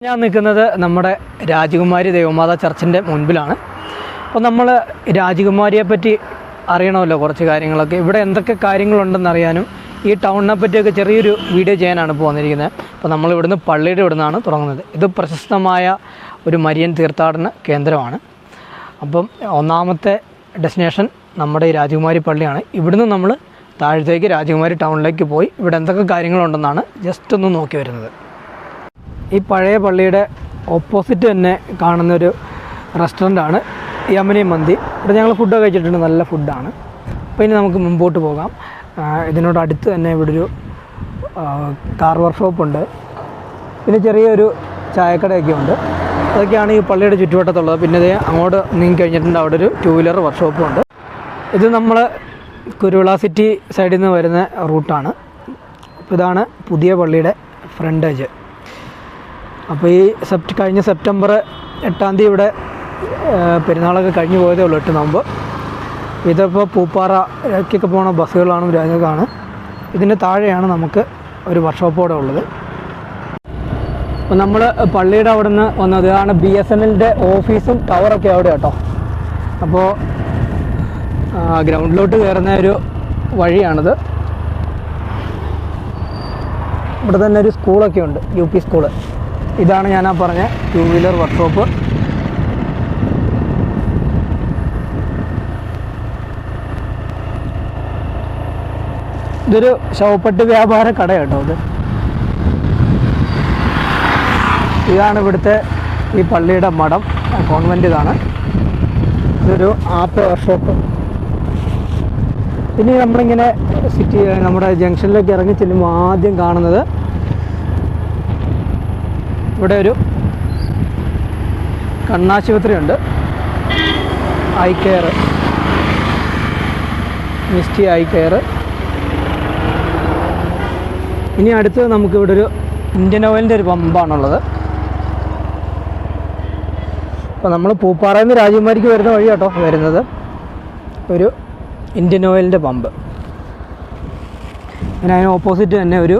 ഞാൻ നിൽക്കുന്നത് നമ്മുടെ രാജകുമാരി ദേവമാതാ ചർച്ചിൻ്റെ മുൻപിലാണ്. അപ്പോൾ നമ്മൾ രാജകുമാരിയെ പറ്റി അറിയണമല്ലോ കുറച്ച് കാര്യങ്ങളൊക്കെ. ഇവിടെ എന്തൊക്കെ കാര്യങ്ങളുണ്ടെന്നറിയാനും ഈ ടൗണിനെ പറ്റിയൊക്കെ ചെറിയൊരു വീഡിയോ ചെയ്യാനാണ് ഇപ്പോൾ വന്നിരിക്കുന്നത്. അപ്പോൾ നമ്മൾ ഇവിടുന്ന് പള്ളിയുടെ ഇവിടുന്നാണ് തുടങ്ങുന്നത്. ഇത് പ്രശസ്തമായ ഒരു മരിയൻ തീർത്ഥാടന കേന്ദ്രമാണ്. അപ്പം ഒന്നാമത്തെ ഡെസ്റ്റിനേഷൻ നമ്മുടെ ഈ രാജകുമാരി പള്ളിയാണ്. ഇവിടുന്ന് നമ്മൾ താഴത്തേക്ക് രാജകുമാരി ടൗണിലേക്ക് പോയി ഇവിടെ എന്തൊക്കെ കാര്യങ്ങളുണ്ടെന്നാണ് ജസ്റ്റ് ഒന്ന് നോക്കി വരുന്നത്. ഈ പഴയ പള്ളിയുടെ ഓപ്പോസിറ്റ് തന്നെ കാണുന്നൊരു റെസ്റ്റോറൻ്റാണ് യമനി മന്തി. ഇവിടെ ഞങ്ങൾ ഫുഡൊക്കെ കഴിച്ചിട്ടുണ്ട്, നല്ല ഫുഡാണ്. അപ്പോൾ ഇനി നമുക്ക് മുമ്പോട്ട് പോകാം. ഇതിനോട് അടുത്ത് തന്നെ ഇവിടെ ഒരു കാർ വർക്ക്ഷോപ്പുണ്ട്, പിന്നെ ചെറിയൊരു ചായക്കടയൊക്കെ ഉണ്ട്. അതൊക്കെയാണ് ഈ പള്ളിയുടെ ചുറ്റുവട്ടത്തുള്ളത്. പിന്നെ ഇത് അങ്ങോട്ട് നീങ്ങി കഴിഞ്ഞിട്ടുണ്ട്, അവിടെ ഒരു 2 വീലർ വർക്ക്ഷോപ്പും ഉണ്ട്. ഇത് നമ്മൾ കുരുവിള സിറ്റി സൈഡിൽ നിന്ന് വരുന്ന റൂട്ടാണ്. അപ്പോൾ ഇതാണ് പുതിയ പള്ളിയുടെ ഫ്രണ്ടേജ്. അപ്പോൾ ഈ കഴിഞ്ഞ സെപ്റ്റംബർ 8-ാം തീയതി ഇവിടെ പെരുന്നാളൊക്കെ കഴിഞ്ഞ് പോയതേ ഉള്ളൂ, 8 നവംബർ. ഇതിപ്പോൾ പൂപ്പാറയ്ക്കൊക്കെ പോകുന്ന ബസ്സുകളാണ് രാജകാണ്. ഇതിൻ്റെ താഴെയാണ് നമുക്ക് ഒരു വർക്ക്ഷോപ്പോടെ ഉള്ളത്. അപ്പോൾ നമ്മൾ പള്ളിയുടെ അവിടെ നിന്ന് വന്നത് ഇതാണ് BSNLൻ്റെ ഓഫീസും ടവറൊക്കെ അവിടെ കേട്ടോ. അപ്പോൾ ഗ്രൗണ്ടിലോട്ട് കയറുന്ന ഒരു വഴിയാണിത്. ഇവിടെ തന്നെ ഒരു സ്കൂളൊക്കെ ഉണ്ട്, UP സ്കൂള്. ഇതാണ് ഞാനാ പറഞ്ഞ 2 വീലർ വർക്ക്ഷോപ്പ്. ഇതൊരു ശവപ്പെട്ടി വ്യാപാര കട കേട്ടോ. ഇതാണ് ഇവിടുത്തെ ഈ പള്ളിയുടെ മഠം, കോൺവെൻ്റ് ഇതാണ്. ഇതൊരു ആപ്പ് വർക്ക്ഷോപ്പ്. ഇനി നമ്മളിങ്ങനെ നമ്മുടെ ജംഗ്ഷനിലേക്ക് ഇറങ്ങി ചെല്ലുമ്പോൾ ആദ്യം കാണുന്നത് ഇവിടെ ഒരു കണ്ണാശുപത്രിയുണ്ട്, eye care, Misty eye care. ഇനി അടുത്ത് നമുക്കിവിടെ ഒരു ഇന്ത്യൻ ഓയിലിൻ്റെ ഒരു പമ്പാണുള്ളത്. അപ്പോൾ നമ്മൾ പൂപ്പാറയിൽ നിന്ന് രാജകുമാരിക്ക് വരുന്ന വഴി കേട്ടോ വരുന്നത്, ഒരു ഇന്ത്യൻ ഓയിലിൻ്റെ പമ്പ്. പിന്നെ അതിന് ഓപ്പോസിറ്റ് തന്നെ ഒരു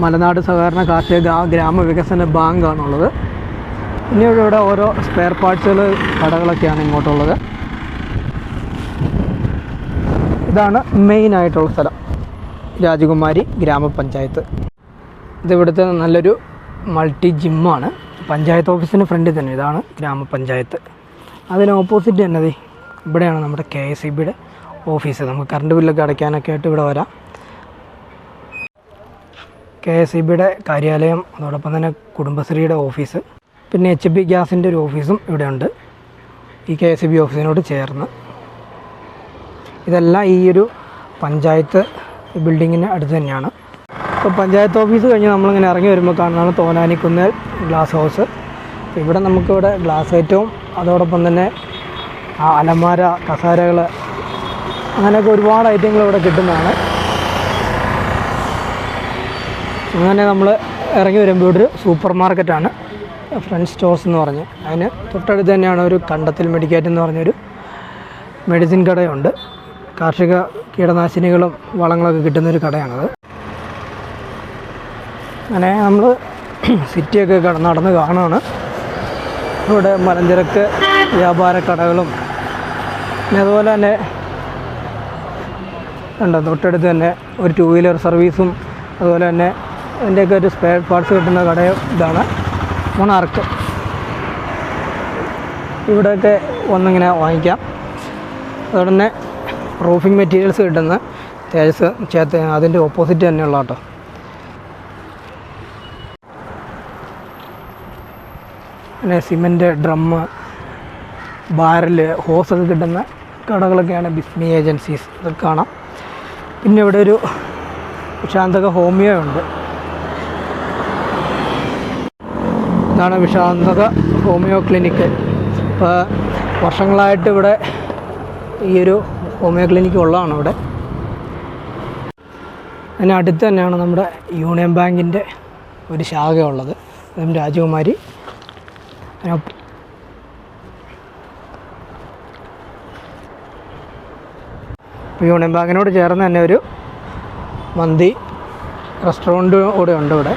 മലനാട് സഹകരണ കാർഷിക ഗ്രാമവികസന ബാങ്കാണുള്ളത്. പിന്നെ ഇവിടെ ഓരോ സ്പെയർ പാർട്സുകൾ കടകളൊക്കെയാണ് ഇങ്ങോട്ടുള്ളത്. ഇതാണ് മെയിനായിട്ടുള്ള സ്ഥലം, രാജകുമാരി ഗ്രാമപഞ്ചായത്ത്. ഇതിവിടുത്തെ നല്ലൊരു മൾട്ടി ജിമ്മാണ്. പഞ്ചായത്ത് ഓഫീസിന് ഫ്രണ്ടിൽ തന്നെ ഇതാണ് ഗ്രാമപഞ്ചായത്ത്. അതിന് ഓപ്പോസിറ്റ് തന്നെ ഇവിടെയാണ് നമ്മുടെ KSEBയുടെ ഓഫീസ്. നമുക്ക് കറണ്ട് ബില്ലൊക്കെ അടയ്ക്കാനൊക്കെ ആയിട്ട് ഇവിടെ വരാം. KSEBയുടെ കാര്യാലയം, അതോടൊപ്പം തന്നെ കുടുംബശ്രീയുടെ ഓഫീസ്, പിന്നെ HP ഗ്യാസിൻ്റെ ഒരു ഓഫീസും ഇവിടെയുണ്ട് ഈ KSEB ഓഫീസിനോട് ചേർന്ന്. ഇതെല്ലാം ഈ ഒരു പഞ്ചായത്ത് ബിൽഡിങ്ങിന് അടുത്ത് തന്നെയാണ്. അപ്പോൾ പഞ്ചായത്ത് ഓഫീസ് കഴിഞ്ഞ് നമ്മളിങ്ങനെ ഇറങ്ങി വരുമ്പോൾ കാണുന്നതാണ് തോനാനിക്കുന്നേൽ ഗ്ലാസ് ഹൗസ്. ഇവിടെ നമുക്കിവിടെ ഗ്ലാസ് ഐറ്റവും അതോടൊപ്പം തന്നെ അലമാര, കസാരകൾ, അങ്ങനെയൊക്കെ ഒരുപാട് ഐറ്റങ്ങൾ ഇവിടെ കിട്ടുന്നതാണ്. അങ്ങനെ നമ്മൾ ഇറങ്ങി വരുമ്പോൾ ഇവിടെ ഒരു സൂപ്പർ മാർക്കറ്റാണ്, ഫ്രണ്ട് സ്റ്റോഴ്സ് എന്ന് പറഞ്ഞ്. അതിന് തൊട്ടടുത്ത് തന്നെയാണ് ഒരു കണ്ടത്തിൽ മെഡിക്കേറ്റ് എന്ന് പറഞ്ഞൊരു മെഡിസിൻ കടയുണ്ട്. കാർഷിക കീടനാശിനികളും വളങ്ങളൊക്കെ കിട്ടുന്നൊരു കടയാണത്. അങ്ങനെ നമ്മൾ സിറ്റിയൊക്കെ നടന്ന് കാണുകയാണ്. ഇവിടെ മലഞ്ചരക്ക് വ്യാപാര കടകളും, പിന്നെ അതുപോലെ തന്നെ ഉണ്ട് തൊട്ടടുത്ത് തന്നെ ഒരു 2 വീലർ സർവീസും, അതുപോലെ തന്നെ അതിൻ്റെയൊക്കെ ഒരു സ്പെയർ പാർട്സ് കിട്ടുന്ന കടയും ഇതാണ് മൊണാർക്ക്. ഇവിടെയൊക്കെ വന്നിങ്ങനെ വാങ്ങിക്കാം. അതുപോലെ തന്നെ റൂഫിംഗ് മെറ്റീരിയൽസ് കിട്ടുന്ന തേജസ് അതിൻ്റെ ഓപ്പോസിറ്റ് തന്നെയുള്ള കേട്ടോ. പിന്നെ സിമൻറ്റ്, ഡ്രമ്മ്, ബാരൽ, ഹോസൊക്കെ കിട്ടുന്ന കടകളൊക്കെയാണ് ബിസ്മി ഏജൻസീസ്, ഇതൊക്കെ കാണാം. പിന്നെ ഇവിടെ ഒരു വിഷാന്തക ഹോമിയോ ഉണ്ട്. ഇതാണ് വിഷാന്തക ഹോമിയോ ക്ലിനിക്ക്. ഇപ്പോൾ വർഷങ്ങളായിട്ട് ഇവിടെ ഈ ഒരു ഹോമിയോ ക്ലിനിക്ക് ഉള്ളതാണ് ഇവിടെ. അതിന് അടുത്ത് തന്നെയാണ് നമ്മുടെ യൂണിയൻ ബാങ്കിൻ്റെ ഒരു ശാഖയുള്ളത്, അതും രാജകുമാരി. യൂണിയൻ ബാങ്കിനോട് ചേർന്ന് തന്നെ ഒരു മന്തി റെസ്റ്റോറൻറ്റ് കൂടെ ഉണ്ട് ഇവിടെ.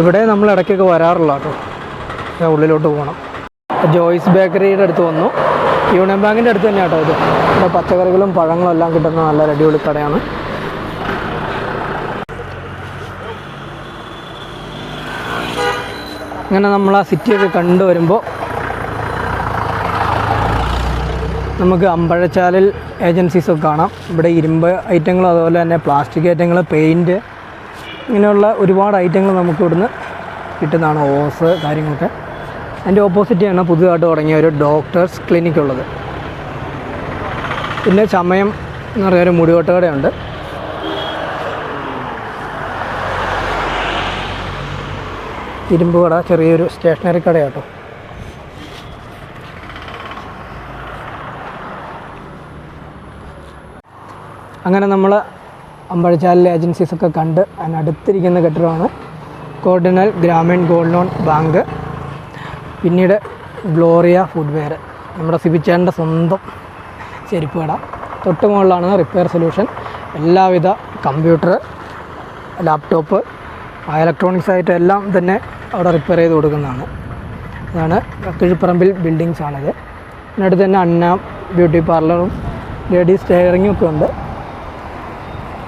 ഇവിടെ നമ്മൾ ഇടയ്ക്കൊക്കെ വരാറില്ല കേട്ടോ. ഉള്ളിലോട്ട് പോകണം. ജോയ്സ് ബേക്കറിയുടെ അടുത്ത് വന്നു. യൂണിയൻ ബാങ്കിൻ്റെ അടുത്ത് തന്നെ കേട്ടോ ഇത്. ഇവിടെ പച്ചക്കറികളും പഴങ്ങളും എല്ലാം കിട്ടുന്ന നല്ല അടിപൊളി കടയാണ്. അങ്ങനെ നമ്മൾ ആ സിറ്റിയൊക്കെ കണ്ടു വരുമ്പോൾ നമുക്ക് അമ്പഴച്ചാലിൽ ഏജൻസീസൊക്കെ കാണാം. ഇവിടെ ഇരുമ്പ് ഐറ്റങ്ങളും അതുപോലെ തന്നെ പ്ലാസ്റ്റിക് ഐറ്റങ്ങൾ, പെയിൻറ്റ്, ഇങ്ങനെയുള്ള ഒരുപാട് ഐറ്റങ്ങൾ നമുക്ക് ഇവിടുന്ന് കിട്ടുന്നതാണ്. ഓസ് കാര്യങ്ങളൊക്കെ. അതിൻ്റെ ഓപ്പോസിറ്റാണ് പുതുതായിട്ട് തുടങ്ങിയ ഒരു ഡോക്ടേഴ്സ് ക്ലിനിക് ഉള്ളത്. പിന്നെ ചമയം എന്ന് പറയുന്ന ഒരു മുടിവെട്ട് കടയുണ്ട്. ഇരുമ്പ് കട, ചെറിയൊരു സ്റ്റേഷനറി കടയാട്ടോ. അങ്ങനെ നമ്മൾ അമ്പഴച്ചാലിലെ ഏജൻസീസൊക്കെ കണ്ട് അതിനടുത്തിരിക്കുന്ന കെട്ടിടമാണ് കോർഡിനൽ ഗ്രാമീൺ ഗോൾഡ് ലോൺ ബാങ്ക്. പിന്നീട് ഗ്ലോറിയ ഫുഡ്വെയർ, നമ്മുടെ സിബിച്ചാൻ്റെ സ്വന്തം ചെരുപ്പ് കട. തൊട്ട് മുകളിലാണ് റിപ്പയർ സൊല്യൂഷൻ. എല്ലാവിധ കമ്പ്യൂട്ടർ, ലാപ്ടോപ്പ്, ഇലക്ട്രോണിക്സ് ആയിട്ട് എല്ലാം തന്നെ അവിടെ റിപ്പയർ ചെയ്ത് കൊടുക്കുന്നതാണ്. ഇതാണ് കിഴിപ്പറമ്പിൽ ബിൽഡിങ്സാണിത്. അതിനടുത്ത് തന്നെ അന്ന ബ്യൂട്ടി പാർലറും ലേഡീസ് ടൈലറിങ്ങും ഒക്കെ ഉണ്ട്.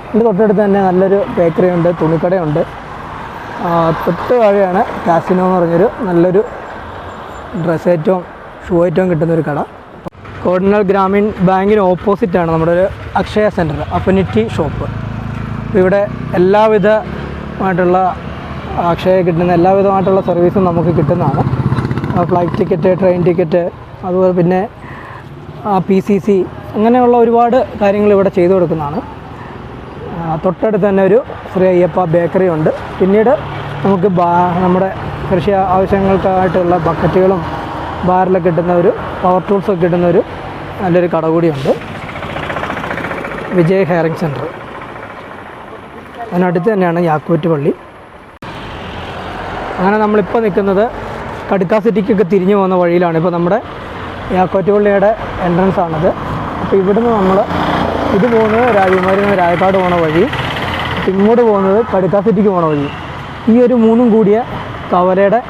ഇതിൻ്റെ തൊട്ടടുത്ത് തന്നെ നല്ലൊരു ബേക്കറി ഉണ്ട്, തുണിക്കടയുണ്ട്. തൊട്ട് താഴെയാണ് കാസിനോ എന്ന് പറഞ്ഞൊരു നല്ലൊരു ഡ്രസ്സ് ഐറ്റവും ഷൂ ഐറ്റവും കിട്ടുന്നൊരു കട. കോർഡിനൽ ഗ്രാമീൺ ബാങ്കിന് ഓപ്പോസിറ്റാണ് നമ്മുടെ ഒരു അക്ഷയ സെൻറ്റർ, അഫിനിറ്റി ഷോപ്പ്. ഇവിടെ എല്ലാവിധമായിട്ടുള്ള അക്ഷയ കിട്ടുന്ന എല്ലാവിധമായിട്ടുള്ള സർവീസും നമുക്ക് കിട്ടുന്നതാണ്. ഫ്ലൈറ്റ് ടിക്കറ്റ്, ട്രെയിൻ ടിക്കറ്റ്, അതുപോലെ പിന്നെ PCC, അങ്ങനെയുള്ള ഒരുപാട് കാര്യങ്ങൾ ഇവിടെ ചെയ്തു കൊടുക്കുന്നതാണ്. തൊട്ടടുത്ത് തന്നെ ഒരു ശ്രീ അയ്യപ്പ ബേക്കറി ഉണ്ട്. പിന്നീട് നമുക്ക് നമ്മുടെ കൃഷി ആവശ്യങ്ങൾക്കായിട്ടുള്ള ബക്കറ്റുകളും ബാറിലൊക്കെ കിട്ടുന്ന ഒരു പവർ ടൂൾസൊക്കെ കിട്ടുന്ന ഒരു നല്ലൊരു കട കൂടിയുണ്ട്, വിജയ് ഹെയറിംഗ് സെൻറ്റർ. അതിനടുത്ത് തന്നെയാണ് യാക്കോറ്റ് പള്ളി. അങ്ങനെ നമ്മളിപ്പോൾ നിൽക്കുന്നത് കടുക്കാ സിറ്റിക്കൊക്കെ തിരിഞ്ഞു പോകുന്ന വഴിയിലാണ്. ഇപ്പോൾ നമ്മുടെ യാക്കോറ്റ് പള്ളിയുടെ എൻട്രൻസ് ആണത്. അപ്പോൾ ഇവിടുന്ന് നമ്മൾ ഇത് പോകുന്നത് രാജകുമാരിയിൽ നിന്ന് രായക്കാട് പോണ വഴി, ഇങ്ങോട്ട് പോകുന്നത് കടുക്കാ സിറ്റിക്ക് പോണ വഴി. ഈ ഒരു മൂന്നും കൂടിയ കവലയുടെ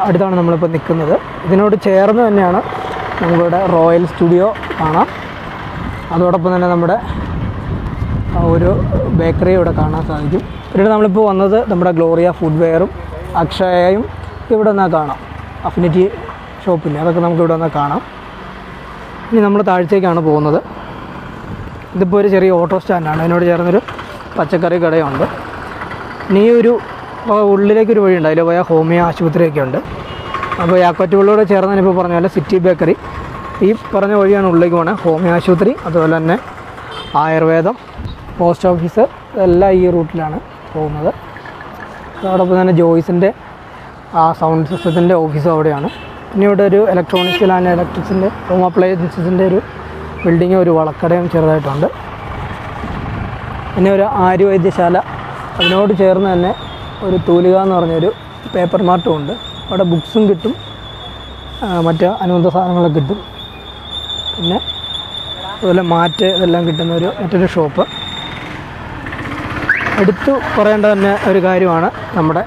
അടുത്താണ് നമ്മളിപ്പോൾ നിൽക്കുന്നത്. ഇതിനോട് ചേർന്ന് തന്നെയാണ് നമ്മളുടെ റോയൽ സ്റ്റുഡിയോ കാണാം. അതോടൊപ്പം തന്നെ നമ്മുടെ ഒരു ബേക്കറി ഇവിടെ കാണാൻ സാധിക്കും. പിന്നീട് നമ്മളിപ്പോൾ വന്നത് നമ്മുടെ ഗ്ലോറിയ ഫുഡ്വെയറും അക്ഷയയും ഇവിടെ നിന്നാൽ കാണാം. അഫിനിറ്റി ഷോപ്പില്ലേ, അതൊക്കെ നമുക്ക് ഇവിടെ നിന്നാൽ കാണാം. ഇനി നമ്മൾ താഴ്ചയ്ക്കാണ് പോകുന്നത്. ഇതിപ്പോൾ ഒരു ചെറിയ ഓട്ടോ സ്റ്റാൻഡാണ്. അതിനോട് ചേർന്നൊരു പച്ചക്കറി കടയുണ്ട്. ഇനി ഒരു ഉള്ളിലേക്കൊരു വഴിയുണ്ട്, അതിൽ പോയാൽ ഹോമിയോ ആശുപത്രിയൊക്കെ ഉണ്ട്. അപ്പോൾ യാക്കോറ്റുപള്ളിയോട് ചേർന്ന് ഞാനിപ്പോൾ പറഞ്ഞ പോലെ സിറ്റി ബേക്കറി, ഈ പറഞ്ഞ വഴിയാണ് ഉള്ളിലേക്ക് പോകുന്നത്. ഹോമിയോ ആശുപത്രി, അതുപോലെ തന്നെ ആയുർവേദം, പോസ്റ്റ് ഓഫീസ്, ഇതെല്ലാം ഈ റൂട്ടിലാണ് പോകുന്നത്. അതോടൊപ്പം തന്നെ ജോയ്സിൻ്റെ സൗണ്ട് സിസ്റ്റത്തിൻ്റെ ഓഫീസും അവിടെയാണ്. പിന്നെ ഇവിടെ ഒരു ഇലക്ട്രോണിക്സ് ആൻഡ് ഇലക്ട്രിക്സിൻ്റെ ഹോം അപ്ലയൻസിൻ്റെ ഒരു ബിൽഡിങ്, ഒരു വളക്കടയും ചെറുതായിട്ടുണ്ട്. പിന്നെ ഒരു ആര്യവൈദ്യശാല, അതിനോട് ചേർന്ന് തന്നെ ഒരു തൂലിക എന്ന് പറഞ്ഞൊരു പേപ്പർ മാർട്ടും ഉണ്ട്. അവിടെ ബുക്സും കിട്ടും, മറ്റ് അനുബന്ധ സാധനങ്ങളൊക്കെ കിട്ടും. പിന്നെ അതുപോലെ മാറ്റ് ഇതെല്ലാം കിട്ടുന്ന മറ്റൊരു ഷോപ്പ്. എടുത്തു പറയേണ്ട തന്നെ ഒരു കാര്യമാണ് നമ്മുടെ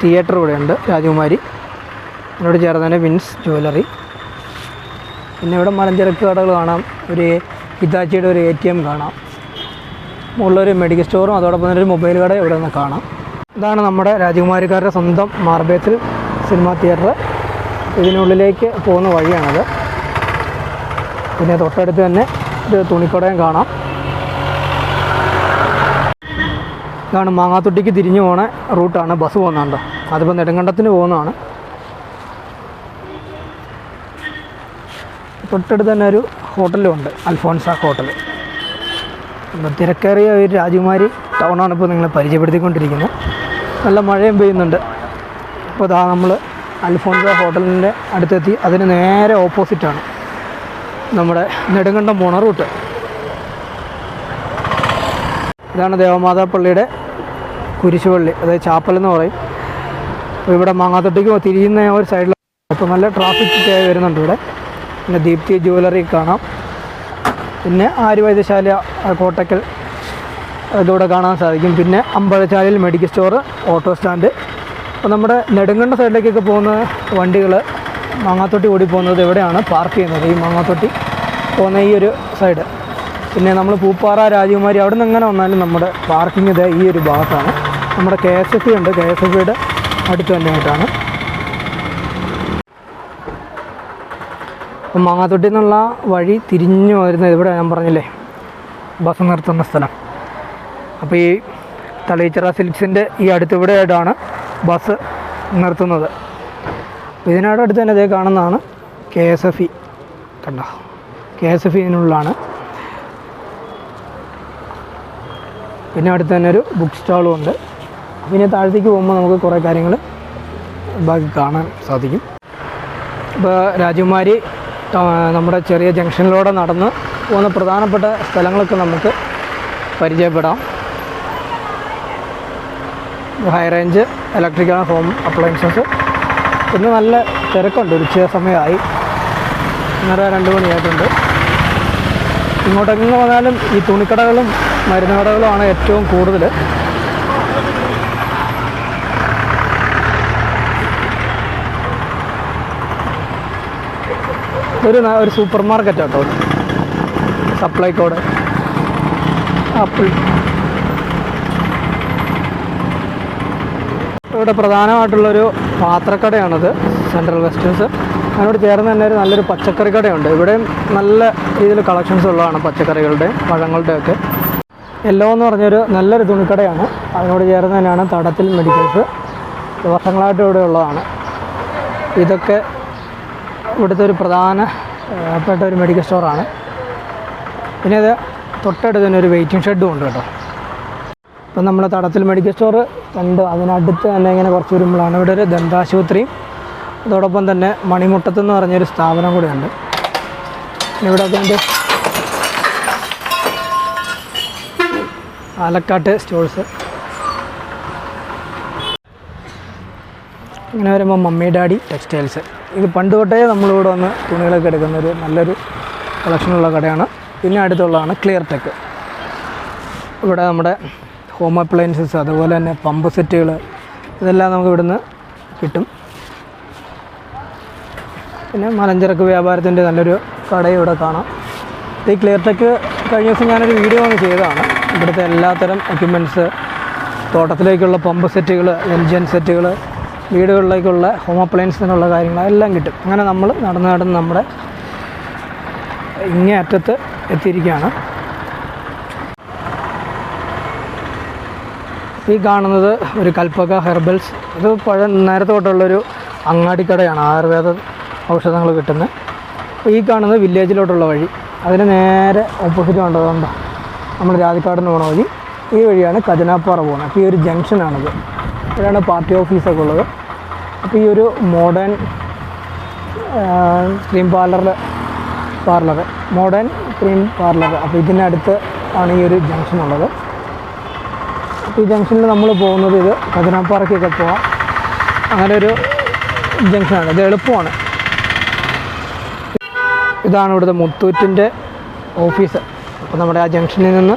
തിയേറ്റർ ഇവിടെയുണ്ട്, രാജകുമാരി. അതിനോട് ചേർന്ന് തന്നെ വിൻസ് ജ്വല്ലറി. പിന്നെ ഇവിടെ മലഞ്ചരക്ക് കടകൾ കാണാം, ഒരു ഹിറ്റാച്ചിയുടെ ഒരു ATM കാണാം, മുകളിലൊരു മെഡിക്കൽ സ്റ്റോറും അതോടൊപ്പം തന്നെ ഒരു മൊബൈൽ കട ഇവിടെ നിന്ന് കാണാം. ഇതാണ് നമ്മുടെ രാജകുമാരിക്കാരുടെ സ്വന്തം മാർബേത്തിൽ സിനിമ തിയേറ്റർ. ഇതിനുള്ളിലേക്ക് പോകുന്ന വഴിയാണത്. പിന്നെ തൊട്ടടുത്ത് തന്നെ ഒരു തുണിക്കടയും കാണാം. ഇതാണ് മാങ്ങാത്തൊട്ടിക്ക് തിരിഞ്ഞു പോണ റൂട്ടാണ്, ബസ് പോകുന്നുണ്ടോ, അതിപ്പോൾ നെടുങ്കണ്ടത്തിന് പോകുന്നതാണ്. തൊട്ടടുത്ത് തന്നെ ഒരു ഹോട്ടലുണ്ട്, അൽഫോൺസ ഹോട്ടൽ. തിരക്കേറിയ ഒരു രാജകുമാരി ടൗണാണ് ഇപ്പോൾ നിങ്ങളെ പരിചയപ്പെടുത്തിക്കൊണ്ടിരിക്കുന്നത്. നല്ല മഴയും പെയ്യുന്നുണ്ട്. അപ്പോൾ ഇതാ നമ്മൾ അൽഫോൺസ ഹോട്ടലിൻ്റെ അടുത്തെത്തി. അതിന് നേരെ ഓപ്പോസിറ്റാണ് നമ്മുടെ നെടുങ്കണ്ടം പോണ റൂട്ട്. ഇതാണ് ദേവമാതാ പള്ളിയുടെ കുരിശുപള്ളി, അതായത് ചാപ്പൽ എന്ന് പറയും. അപ്പോൾ ഇവിടെ മാങ്ങാത്തൊട്ടിക്ക് തിരിയുന്ന ഒരു സൈഡിൽ അപ്പോൾ നല്ല ട്രാഫിക് ഒക്കെ ആയി വരുന്നുണ്ട് ഇവിടെ. പിന്നെ ദീപ്തി ജ്വല്ലറി കാണാം. പിന്നെ ആര്യവൈദ്യശാല, കോട്ടക്കൽ അതൊക്കെ ഇവിടെ കാണാൻ സാധിക്കും. പിന്നെ അമ്പഴച്ചാലിൽ മെഡിക്കൽ സ്റ്റോർ, ഓട്ടോ സ്റ്റാൻഡ്. അപ്പോൾ നമ്മുടെ നെടുങ്കണ്ട സൈഡിലേക്കൊക്കെ പോകുന്ന വണ്ടികൾ മാങ്ങാത്തൊട്ടി ഓടി പോകുന്നത് എവിടെയാണ് പാർക്ക് ചെയ്യുന്നത്, ഈ മാങ്ങാത്തൊട്ടി പോകുന്ന ഈ ഒരു സൈഡ്. പിന്നെ നമ്മൾ പൂപ്പാറ, രാജകുമാരി അവിടെ നിന്ന് എങ്ങനെ വന്നാലും നമ്മുടെ പാർക്കിംഗ് ഇത് ഈ ഒരു ഭാഗത്താണ്. നമ്മുടെ KSF ഉണ്ട്, KSFയുടെ അടുത്ത് തന്നെയായിട്ടാണ്. അപ്പം മാങ്ങാത്തൊട്ടി എന്നുള്ള വഴി തിരിഞ്ഞു വരുന്നത് ഇവിടെ ഞാൻ പറഞ്ഞില്ലേ ബസ് നിർത്തുന്ന സ്ഥലം. അപ്പോൾ ഈ തളീച്ചിറ സിൽക്സിൻ്റെ ഈ അടുത്തിവിടെ ആയിട്ടാണ് ബസ് നിർത്തുന്നത്. ഇതിനോടടുത്ത് തന്നെ ഇതേ കാണുന്നതാണ് KSF. കണ്ടോ, KSF ഇതിനുള്ളിലാണ്. പിന്നെ അടുത്ത് തന്നെ ഒരു ബുക്ക് സ്റ്റാളും ഉണ്ട്. പിന്നെ താഴത്തേക്ക് പോകുമ്പോൾ നമുക്ക് കുറേ കാര്യങ്ങൾ ബാക്കി കാണാൻ സാധിക്കും. ഇപ്പോൾ രാജകുമാരി നമ്മുടെ ചെറിയ ജംഗ്ഷനിലൂടെ നടന്ന് പോകുന്ന പ്രധാനപ്പെട്ട സ്ഥലങ്ങളൊക്കെ നമുക്ക് പരിചയപ്പെടാം. High range electrical home appliances. ഇന്ന് നല്ല തിരക്കുണ്ട്, ഉച്ച സമയമായി, 1:30-2 മണിയായിട്ടുണ്ട്. ഇങ്ങോട്ടെങ്ങനെ വന്നാലും ഈ തുണിക്കടകളും മരുന്ന് കടകളുമാണ് ഏറ്റവും കൂടുതൽ. ഒരു സൂപ്പർ മാർക്കറ്റ് കേട്ടോ, സപ്ലൈകോട് ആപ്പിൾ. ഇവിടെ പ്രധാനമായിട്ടുള്ളൊരു പാത്രക്കടയാണത്, സെൻട്രൽ വെസ്റ്റേഴ്സ്. അതിനോട് ചേർന്ന് തന്നെ ഒരു നല്ലൊരു പച്ചക്കറി കടയുണ്ട്. ഇവിടെയും നല്ല രീതിയിൽ കളക്ഷൻസ് ഉള്ളതാണ് പച്ചക്കറികളുടെയും പഴങ്ങളുടെയൊക്കെ. യെല്ലോ എന്ന് പറഞ്ഞൊരു നല്ലൊരു തുണിക്കടയാണ്. അതിനോട് ചേർന്ന് തന്നെയാണ് തടത്തിൽ മെഡിക്കൽസ്, വർഷങ്ങളായിട്ട് ഇവിടെ ഉള്ളതാണ്. ഇതൊക്കെ ഇവിടുത്തെ ഒരു പ്രധാനപ്പെട്ട ഒരു മെഡിക്കൽ സ്റ്റോറാണ്. പിന്നെ ഇത് തൊട്ടടുത്ത് തന്നെ ഒരു വെയിറ്റിംഗ് ഷെഡും ഉണ്ട് കേട്ടോ. ഇപ്പം നമ്മൾ തടത്തിൽ മെഡിക്കൽ സ്റ്റോർ കണ്ട് അതിനടുത്ത് തന്നെ ഇങ്ങനെ കുറച്ച് വരുമ്പോഴാണ് ഇവിടെ ഒരു ദന്താശുപത്രിയും അതോടൊപ്പം തന്നെ മണിമുട്ടത്ത് എന്ന് പറഞ്ഞൊരു സ്ഥാപനം കൂടെയുണ്ട്. ഇവിടെയൊക്കെ ഉണ്ട് ആലക്കാട്ട് സ്റ്റോഴ്സ്. ഇങ്ങനെ വരുമ്പോൾ മമ്മി ഡാഡി ടെക്സ്റ്റൈൽസ്. ഇത് പണ്ട് തൊട്ടേ നമ്മളിവിടെ വന്ന് തുണികളൊക്കെ എടുക്കുന്നൊരു നല്ലൊരു കളക്ഷനുള്ള കടയാണ്. പിന്നെ അടുത്തുള്ളതാണ് ക്ലിയർ ടെക്. ഇവിടെ നമ്മുടെ ഹോം അപ്ലയൻസസ് അതുപോലെ തന്നെ പമ്പ് സെറ്റുകൾ ഇതെല്ലാം നമുക്ക് ഇവിടുന്ന് കിട്ടും. പിന്നെ മലഞ്ചരക്ക് വ്യാപാരത്തിൻ്റെ നല്ലൊരു കടയും ഇവിടെ കാണാം. ഈ ക്ലിയർ ടെക് കഴിഞ്ഞ ദിവസം ഞാനൊരു വീഡിയോ ഒന്ന് ചെയ്തതാണ്. ഇവിടുത്തെ എല്ലാത്തരം എക്യുപ്മെൻറ്റ്സ്, തോട്ടത്തിലേക്കുള്ള പമ്പ് സെറ്റുകൾ, എൻജിൻ സെറ്റുകൾ, വീടുകളിലേക്കുള്ള ഹോം അപ്ലയൻസിനുള്ള കാര്യങ്ങളെല്ലാം കിട്ടും. അങ്ങനെ നമ്മൾ നടന്ന് നമ്മുടെ ഇങ്ങേ അറ്റത്ത് എത്തിയിരിക്കുകയാണ്. ഈ കാണുന്നത് ഒരു കൽപ്പക ഹെർബൽസ്. ഇത് നേരത്തെ തൊട്ടുള്ളൊരു അങ്ങാടിക്കടയാണ്, ആയുർവേദ ഔഷധങ്ങൾ കിട്ടുന്നത്. അപ്പോൾ ഈ കാണുന്നത് വില്ലേജിലോട്ടുള്ള വഴി. അതിന് നേരെ ഓപ്പോസിറ്റ് കണ്ടതുകൊണ്ടോ നമ്മൾ രാധിക്കാടിന് പോണ വഴി. ഈ വഴിയാണ് ഖജനാപ്പാറ പോകുന്നത്. അപ്പോൾ ഈ ഒരു ജംഗ്ഷനാണിത്. ഇവിടെയാണ് പാർട്ടി ഓഫീസൊക്കെ ഉള്ളത്. അപ്പോൾ ഈ ഒരു modern cream parlour modern cream parlour. അപ്പോൾ ഇതിനടുത്ത് ആണ് ഈ ഒരു ജംഗ്ഷൻ ഉള്ളത്. അപ്പോൾ ഈ ജംഗ്ഷനിൽ നമ്മൾ പോകുന്നത് ഇത് ഖജനാപ്പാറയ്ക്കൊക്കെ പോകാം. അങ്ങനെ ഒരു ജംഗ്ഷനാണ്, ഇത് എളുപ്പമാണ്. ഇതാണ് ഇവിടുത്തെ മുത്തൂറ്റിൻ്റെ ഓഫീസ്. അപ്പോൾ നമ്മുടെ ആ ജംഗ്ഷനിൽ നിന്ന്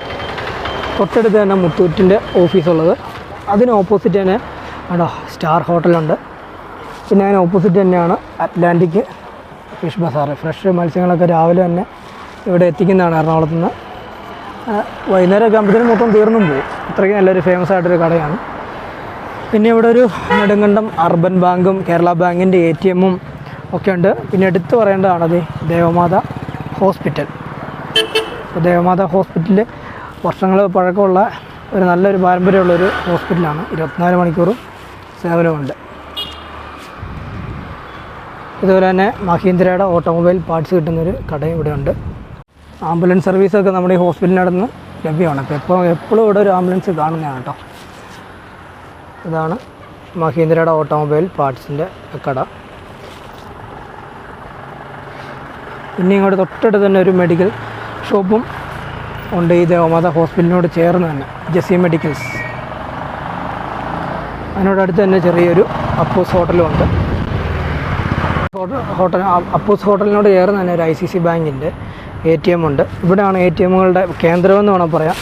തൊട്ടടുത്ത് തന്നെ മുത്തൂറ്റിൻ്റെ ഓഫീസുള്ളത്. അതിന് ഓപ്പോസിറ്റ് തന്നെ ആണോ സ്റ്റാർ ഹോട്ടലുണ്ട്. പിന്നെ അതിന് ഓപ്പോസിറ്റ് തന്നെയാണ് അറ്റ്ലാന്റിക് ഫിഷ് ബസാർ. ഫ്രഷ് മത്സ്യങ്ങളൊക്കെ രാവിലെ തന്നെ ഇവിടെ എത്തിക്കുന്നതാണ് എറണാകുളത്ത് നിന്ന്. വൈകുന്നേരമൊക്കെ ആകുമ്പോഴത്തേനും മൊത്തം തീർന്നും പോകും. അത്രയ്ക്കും നല്ലൊരു ഫേമസ് ആയിട്ടൊരു കടയാണ്. പിന്നെ ഇവിടെ ഒരു നെടുങ്കണ്ടം അർബൻ ബാങ്കും കേരള ബാങ്കിൻ്റെ ATM ഒക്കെ ഉണ്ട്. പിന്നെ എടുത്തു പറയേണ്ടതാണത് ദേവമാത ഹോസ്പിറ്റൽ. അപ്പോൾ ദേവമാത ഹോസ്പിറ്റൽ വർഷങ്ങൾ പഴക്കമുള്ള ഒരു നല്ലൊരു പാരമ്പര്യമുള്ളൊരു ഹോസ്പിറ്റലാണ്. 24 മണിക്കൂറും സേവനമുണ്ട്. ഇതുപോലെ തന്നെ മഹീന്ദ്രയുടെ ഓട്ടോമൊബൈൽ പാർട്സ് കിട്ടുന്നൊരു കടയും ഇവിടെ ഉണ്ട്. ആംബുലൻസ് സർവീസൊക്കെ നമ്മുടെ ഈ ഹോസ്പിറ്റലിനടുന്ന് ലഭ്യമാണ്. അപ്പോൾ എപ്പോഴും ഇവിടെ ഒരു ആംബുലൻസ് കാണുന്നതാണ് കേട്ടോ. ഇതാണ് മഹീന്ദ്രയുടെ ഓട്ടോമൊബൈൽ പാർട്സിൻ്റെ കട. പിന്നെ ഇങ്ങോട്ട് തൊട്ടടുത്ത് തന്നെ ഒരു മെഡിക്കൽ ഷോപ്പും ഉണ്ട്. ഈ ദേവമാത ഹോസ്പിറ്റലിനോട് ചേർന്ന് തന്നെ ജെസ്സി മെഡിക്കൽസ്. അതിനോടടുത്ത് തന്നെ ചെറിയൊരു അപ്പൂസ് ഹോട്ടലും ഉണ്ട്. അപ്പൂസ് ഹോട്ടലിനോട് ചേർന്ന് തന്നെ ഒരു ICICI ബാങ്കിൻ്റെ ATM ഉണ്ട്. ഇവിടെയാണ് ATMകളുടെ കേന്ദ്രമെന്ന് വേണം പറയാം.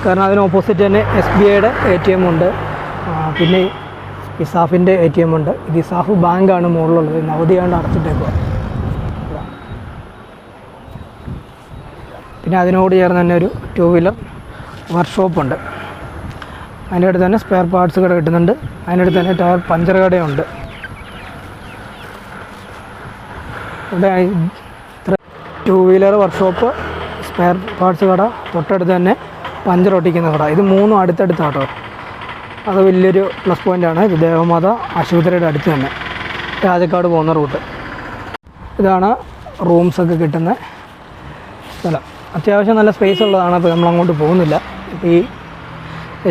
കാരണം അതിന് ഓപ്പോസിറ്റ് തന്നെ SBIയുടെ ATM ഉണ്ട്. പിന്നെ ഇസാഫിൻ്റെ ATM ഉണ്ട്. ഇത് ഇസാഫ് ബാങ്കാണ് മുകളിലുള്ളത്. നവതിയാണ്ട് അടച്ചിട്ടേക്കുക. പിന്നെ അതിനോട് ചേർന്ന് തന്നെ ഒരു 2 വീലർ വർക്ക്ഷോപ്പുണ്ട്. അതിൻ്റെ അടുത്ത് തന്നെ സ്പെയർ പാർട്സ് കട കിട്ടുന്നുണ്ട്. അതിൻ്റെ അടുത്ത് തന്നെ ടയർ പഞ്ചർ കടയുണ്ട്. ഇവിടെ 2 വീലർ വർക്ക്ഷോപ്പ്, സ്പെയർ പാർട്സ് കട, തൊട്ടടുത്ത് തന്നെ പഞ്ചർ ഒട്ടിക്കുന്ന കട. ഇത് 3 അടുത്തടുത്താട്ടോ. അത് വലിയൊരു പ്ലസ് പോയിൻ്റാണ്. ഇത് ദേവമാത ആശുപത്രിയുടെ അടുത്ത് തന്നെ, രാജക്കാട് പോകുന്ന റൂട്ട്. ഇതാണ് റൂംസൊക്കെ കിട്ടുന്ന സ്ഥലം. അത്യാവശ്യം നല്ല സ്പേസ് ഉള്ളതാണ്. അപ്പോൾ നമ്മളങ്ങോട്ട് പോകുന്നില്ല. ഇപ്പോൾ ഈ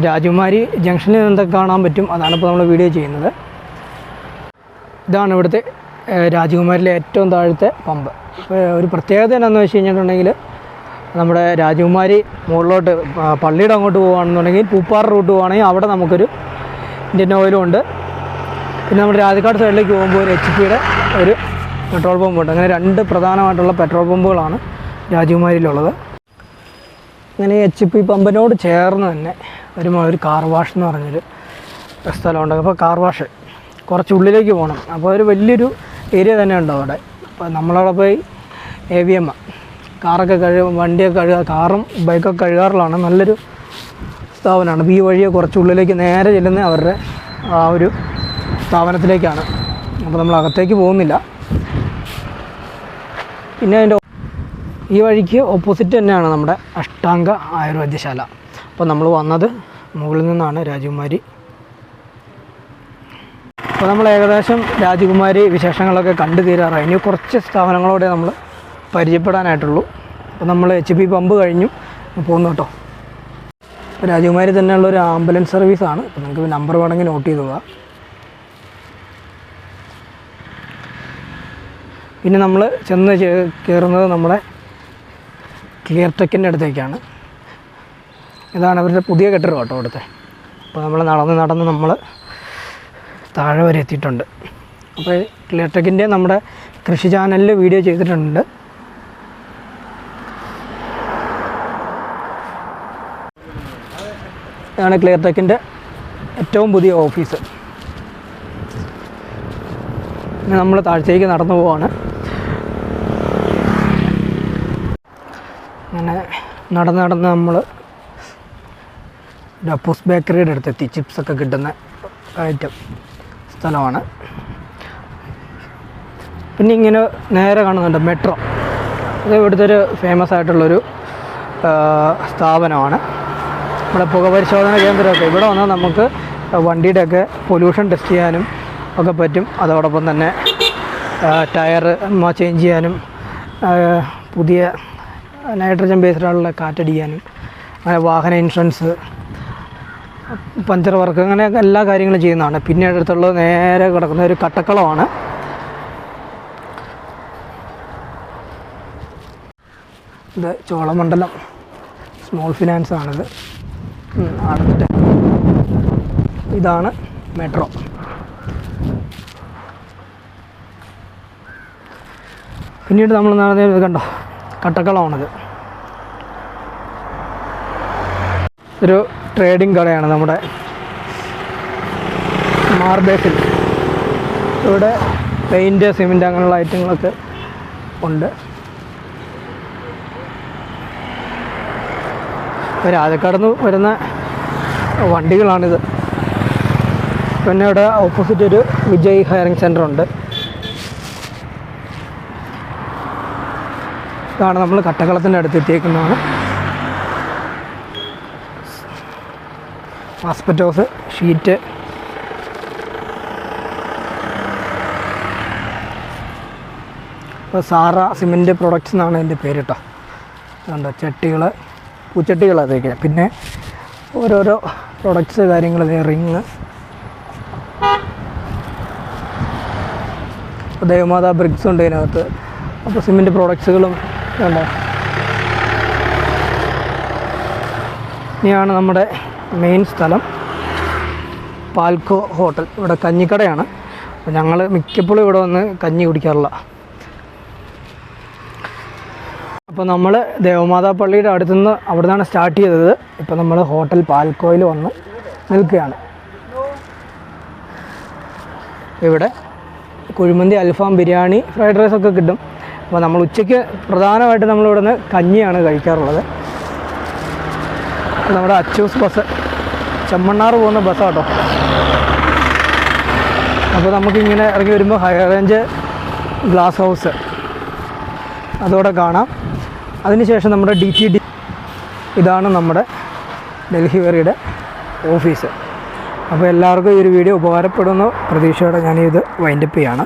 രാജകുമാരി ജംഗ്ഷനിൽ എന്തൊക്കെ കാണാൻ പറ്റും അതാണ് ഇപ്പോൾ നമ്മൾ വീഡിയോ ചെയ്യുന്നത്. ഇതാണ് ഇവിടുത്തെ രാജകുമാരിയിലെ ഏറ്റവും താഴത്തെ പമ്പ്. ഇപ്പോൾ ഒരു പ്രത്യേകത എന്താണെന്ന് വെച്ച് കഴിഞ്ഞിട്ടുണ്ടെങ്കിൽ, നമ്മുടെ രാജകുമാരി മുകളിലോട്ട് പള്ളിയുടെ അങ്ങോട്ട് പോകുകയാണെന്നുണ്ടെങ്കിൽ പൂപ്പാറ റൂട്ട് പോകുകയാണെങ്കിൽ അവിടെ നമുക്കൊരു ഇന്ത്യൻ ഓയിലും ഉണ്ട്. പിന്നെ നമ്മുടെ രാജക്കാട് സൈഡിലേക്ക് പോകുമ്പോൾ ഒരു HPയുടെ ഒരു പെട്രോൾ പമ്പുണ്ട്. അങ്ങനെ 2 പ്രധാനമായിട്ടുള്ള പെട്രോൾ പമ്പുകളാണ് രാജകുമാരിയിലുള്ളത്. അങ്ങനെ HP പമ്പിനോട് ചേർന്ന് തന്നെ ഒരു കാർ വാഷ് എന്ന് പറഞ്ഞൊരു സ്ഥലമുണ്ട്. അപ്പോൾ കാർ വാഷ് കുറച്ച് ഉള്ളിലേക്ക് പോകണം. അപ്പോൾ ഒരു വലിയൊരു ഏരിയ തന്നെ ഉണ്ട് അവിടെ. അപ്പോൾ നമ്മളവിടെ പോയി AVM കാറൊക്കെ വണ്ടിയൊക്കെ കഴുകുക, കാറും ബൈക്കൊക്കെ കഴുകാറുള്ളതാണ്. നല്ലൊരു സ്ഥാപനമാണ്. അപ്പോൾ ഈ വഴിയെ കുറച്ച് ഉള്ളിലേക്ക് നേരെ ചെല്ലുന്ന അവരുടെ ആ ഒരു സ്ഥാപനത്തിലേക്കാണ്. അപ്പോൾ നമ്മൾ അകത്തേക്ക് പോകുന്നില്ല. പിന്നെ അതിൻ്റെ ഈ വഴിക്ക് ഓപ്പോസിറ്റ് തന്നെയാണ് നമ്മുടെ അഷ്ടാംഗ ആയുർവേദ്യശാല. അപ്പോൾ നമ്മൾ വന്നത് മുകളിൽ നിന്നാണ് രാജകുമാരി. അപ്പോൾ നമ്മൾ ഏകദേശം രാജകുമാരി വിശേഷങ്ങളൊക്കെ കണ്ടു തീരാറായി. ഇനി കുറച്ച് സ്ഥാപനങ്ങളോടെ നമ്മൾ പരിചയപ്പെടാനായിട്ടുള്ളൂ. അപ്പോൾ നമ്മൾ HP പമ്പ് കഴിഞ്ഞു പോകുന്നു കേട്ടോ. രാജകുമാരി തന്നെയുള്ളൊരു ആംബുലൻസ് സർവീസാണ്. അപ്പോൾ നിങ്ങൾക്ക് നമ്പർ വേണമെങ്കിൽ നോട്ട് ചെയ്ത് പോകാം. പിന്നെ നമ്മൾ ചെന്ന് കയറുന്നത് നമ്മുടെ ക്ലിയർ ടെക്കിൻ്റെ അടുത്തേക്കാണ്. ഇതാണ് അവരുടെ പുതിയ കെട്ടിടം കേട്ടോ അവിടുത്തെ. അപ്പോൾ നമ്മൾ നടന്ന് നമ്മൾ താഴെ വരെ എത്തിയിട്ടുണ്ട്. അപ്പോൾ ക്ലിയർ ടെക്കിൻ്റെ നമ്മുടെ കൃഷി ചാനലിൽ വീഡിയോ ചെയ്തിട്ടുണ്ട്. ഇതാണ് ക്ലിയർ ടെക്കിൻ്റെ ഏറ്റവും പുതിയ ഓഫീസ്. പിന്നെ നമ്മൾ താഴത്തേക്ക് നടന്നു പോവാണ്. അങ്ങനെ നടന്ന് നമ്മൾ ഡപ്പൂസ് ബേക്കറിയുടെ അടുത്തെത്തി. ചിപ്സൊക്കെ കിട്ടുന്ന ഐറ്റം സ്ഥലമാണ്. പിന്നെ ഇങ്ങനെ നേരെ കാണുന്നുണ്ട് മെട്രോ. ഇത് ഇവിടുത്തെ ഒരു ഫേമസ് ആയിട്ടുള്ളൊരു സ്ഥാപനമാണ്. നമ്മുടെ പുകപരിശോധന കേന്ദ്രമൊക്കെ ഇവിടെ വന്നാൽ നമുക്ക് വണ്ടിയുടെയൊക്കെ പൊല്യൂഷൻ ടെസ്റ്റ് ചെയ്യാനും ഒക്കെ പറ്റും. അതോടൊപ്പം തന്നെ ടയർ ചേഞ്ച് ചെയ്യാനും പുതിയ നൈട്രജൻ ബേസ്ഡായുള്ള കാറ്റടിക്കാനും അങ്ങനെ വാഹന ഇൻഷുറൻസ്, പഞ്ചർ വർക്ക്, അങ്ങനെ എല്ലാ കാര്യങ്ങളും ചെയ്യുന്നതാണ്. പിന്നെ അടുത്തുള്ളത് നേരെ കിടക്കുന്ന ഒരു കട്ടക്കളമാണ്. ഇത് ചോളമണ്ഡലം സ്മോൾ ഫിനാൻസ് ആണിത്. അടുത്തിട്ട് ഇതാണ് മെട്രോ. പിന്നീട് നമ്മൾ നടന്നത് കണ്ടോ കട്ടക്കളമാണിത്. ഒരു ട്രേഡിംഗ് കടയാണ് നമ്മുടെ മാർബേസിൽ. ഇവിടെ പെയിൻറ്റ്, സിമെൻറ്റ് അങ്ങനെയുള്ള ഐറ്റങ്ങളൊക്കെ ഉണ്ട്. രാജക്കാട് നിന്ന് വരുന്ന വണ്ടികളാണിത്. പിന്നെ ഇവിടെ ഓപ്പോസിറ്റ് ഒരു വിജയ് ഹയറിംഗ് സെൻ്റർ ഉണ്ട്. ഇതാണ് നമ്മൾ കട്ടക്കളത്തിൻ്റെ അടുത്ത് എത്തിയേക്കുന്നതാണ്. ആസ്പെറ്റോസ് ഷീറ്റ്, ഇപ്പോൾ സാറ സിമെൻറ്റ് പ്രൊഡക്ട്സ് എന്നാണ് എൻ്റെ പേര് കേട്ടോ. അതുകൊണ്ട് ചട്ടികൾ, പൂച്ചട്ടികൾ അതൊക്കെ. പിന്നെ ഓരോരോ പ്രൊഡക്ട്സ് കാര്യങ്ങൾ, റിങ്, ദേവമാതാ ബ്രിക്സ് ഉണ്ട് ഇതിനകത്ത്. അപ്പോൾ സിമെൻറ്റ് പ്രോഡക്ട്സുകളും ഉണ്ട്. ഇനിയാണ് നമ്മുടെ മെയിൻ സ്ഥലം പാൽക്കോ ഹോട്ടൽ. ഇവിടെ കഞ്ഞിക്കടയാണ്. അപ്പോൾ ഞങ്ങൾ മിക്കപ്പോഴും ഇവിടെ വന്ന് കഞ്ഞി കുടിക്കാറില്ല. അപ്പോൾ നമ്മൾ ദേവമാതാ പള്ളിയുടെ അടുത്തുനിന്ന് അവിടെ നിന്നാണ് സ്റ്റാർട്ട് ചെയ്തത്. ഇപ്പോൾ നമ്മൾ ഹോട്ടൽ പാൽക്കോയിൽ വന്ന് നിൽക്കുകയാണ്. ഇവിടെ കുഴിമന്തി, അൽഫാം, ബിരിയാണി, ഫ്രൈഡ് റൈസ് ഒക്കെ കിട്ടും. അപ്പോൾ നമ്മൾ ഉച്ചയ്ക്ക് പ്രധാനമായിട്ട് നമ്മളിവിടെ നിന്ന് കഞ്ഞിയാണ് കഴിക്കാറുള്ളത്. നമ്മുടെ അച്ചൂസ് ബസ് ചെമ്മണ്ണാർ പോകുന്ന ബസ്സാട്ടോ. അപ്പോൾ നമുക്കിങ്ങനെ ഇറങ്ങി വരുമ്പോൾ ഹൈ റേഞ്ച് ഗ്ലാസ് ഹൗസ് അതോടെ കാണാം. അതിനുശേഷം നമ്മുടെ DTD, ഇതാണ് നമ്മുടെ ഡൽഹി വെറിയുടെ ഓഫീസ്. അപ്പോൾ എല്ലാവർക്കും ഈ ഒരു വീഡിയോ ഉപകാരപ്പെടുന്ന പ്രതീക്ഷയോടെ ഞാനിത് വൈൻഡപ്പ് ചെയ്യാണ്.